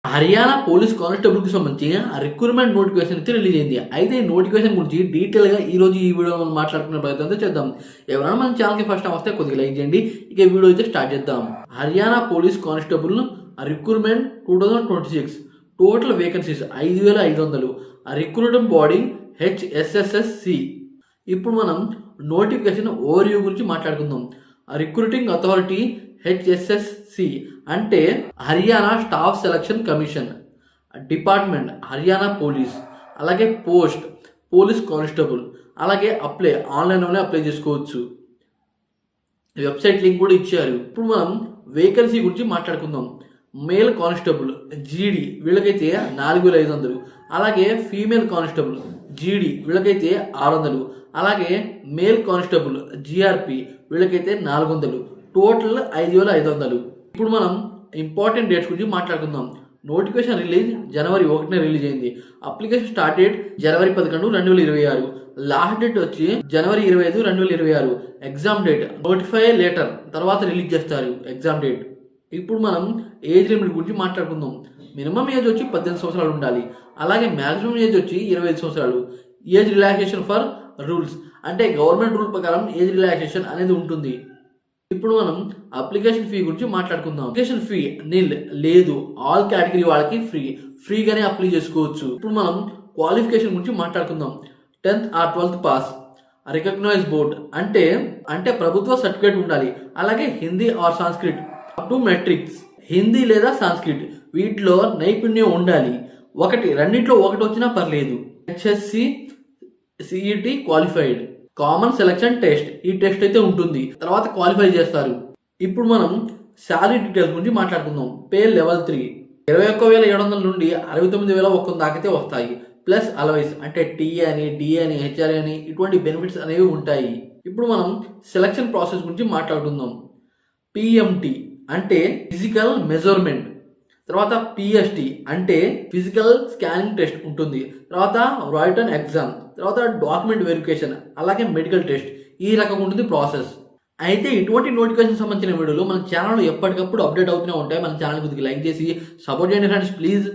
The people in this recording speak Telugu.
హర్యానా పోలీస్ కానిస్టేబుల్‌కి సంబంధించి రిక్రూట్‌మెంట్ నోటిఫికేషన్ అయితే రిలీజ్ అయింది. అయితే ఈ నోటిఫికేషన్ గురించి డీటెయిల్‌గా ఈరోజు ఈ వీడియోలో మనం మాట్లాడుకునే ప్రయత్నం అయితే చేద్దాం. ఎవరైనా మన ఛానల్‌కి ఫస్ట్ టైం వస్తే కొద్దిగా లైక్ చేయండి. ఇక ఈ వీడియో అయితే స్టార్ట్ చేద్దాం. Haryana police constable recruitment 2026 total vacancies 5500. Recruiting body HSSC. ఇప్పుడు మనం నోటిఫికేషన్ ఓవర్వ్యూ గురించి మాట్లాడుకుందాం. రిక్రూటింగ్ అథారిటీ హెచ్ఎస్ఎస్సి అంటే Haryana staff selection commission. Department Haryana police. అలాగే పోస్ట్ పోలీస్ కానిస్టేబుల్. అలాగే అప్లై ఆన్లైన్లోనే అప్లై చేసుకోవచ్చు. వెబ్సైట్ లింక్ కూడా ఇచ్చారు. ఇప్పుడు మనం వేకెన్సీ గురించి మాట్లాడుకుందాం. మేల్ కానిస్టేబుల్ జీడీ వీళ్ళకైతే 4500. అలాగే ఫీమేల్ కానిస్టేబుల్ జీడీ వీళ్ళకైతే 600. అలాగే మేల్ కానిస్టేబుల్ జిఆర్పి వీళ్ళకైతే 400. టోటల్ 5500. ఇప్పుడు మనం ఇంపార్టెంట్ డేట్స్ గురించి మాట్లాడుకుందాం. నోటిఫికేషన్ రిలీజ్ జనవరి 1న రిలీజ్ అయింది. అప్లికేషన్ స్టార్ట్ డేట్ జనవరి 11, 2026. లాస్ట్ డేట్ వచ్చి జనవరి 25, 2026. ఎగ్జామ్ డేట్ నోటిఫై లేటర్ తర్వాత రిలీజ్ చేస్తారు ఎగ్జామ్ డేట్. ఇప్పుడు మనం ఏజ్ లిమిట్ గురించి మాట్లాడుకుందాం. మినిమం ఏజ్ వచ్చి 18 సంవత్సరాలు ఉండాలి. అలాగే మ్యాక్సిమం ఏజ్ వచ్చి 25 సంవత్సరాలు. ఏజ్ రిలాక్సేషన్ ఫర్ రూల్స్ అంటే గవర్నమెంట్ రూల్ ప్రకారం ఏజ్ రిలాక్సేషన్ అనేది ఉంటుంది. ఇప్పుడు మనం అప్లికేషన్ ఫీ గురించి మాట్లాడుకుందాం. అప్లికేషన్ ఫీ నిల్ లేదు. ఆల్ కేటగిరీ వాళ్ళకి ఫ్రీగానే అప్లై చేసుకోవచ్చు. ఇప్పుడు మనం క్వాలిఫికేషన్ గురించి మాట్లాడుకుందాం. 10th or 12th pass. Recognise board అంటే ప్రభుత్వ సర్టిఫికేట్ ఉండాలి. అలాగే Hindi or Sanskrit up to matrics. Hindi లేదా సంస్కృత్ వీటిలో నైపుణ్యం ఉండాలి. రెండిట్లో ఒకటి వచ్చినా పర్లేదు. HSC CET qualified. Common selection test ఈ టెస్ట్ అయితే ఉంటుంది. తర్వాత క్వాలిఫై చేస్తారు. ఇప్పుడు మనం శాలరీ డీటెయిల్స్ గురించి మాట్లాడుకుందాం. పే లెవెల్ 3 21,700 నుండి 69,100 దాకైతే వస్తాయి. ప్లస్ అలవైస్ అంటే టీఏ అని, డిఏ అని, హెచ్ఆర్ఏ అని ఇటువంటి బెనిఫిట్స్ అనేవి ఉంటాయి. ఇప్పుడు మనం సెలక్షన్ ప్రాసెస్ గురించి మాట్లాడుకుందాం. పిఎంటి అంటే ఫిజికల్ మెజర్మెంట్. తర్వాత పిఎస్టి అంటే ఫిజికల్ స్కానింగ్ టెస్ట్ ఉంటుంది. తర్వాత రిటన్ ఎగ్జామ్. తర్వాత డాక్యుమెంట్ వెరిఫికేషన్. అలాగే మెడికల్ టెస్ట్. ఈ రకంగా ఉంటుంది ప్రాసెస్. అయితే ఇటువంటి నోటిఫికేషన్ సంబంధించిన వీడియోలు మన ఛానల్లో ఎప్పటికప్పుడు అప్డేట్ అవుతూనే ఉంటాయి. మన ఛానల్ కొద్దిగా లైక్ చేసి సపోర్ట్ చేయండి ఫ్రెండ్స్ ప్లీజ్.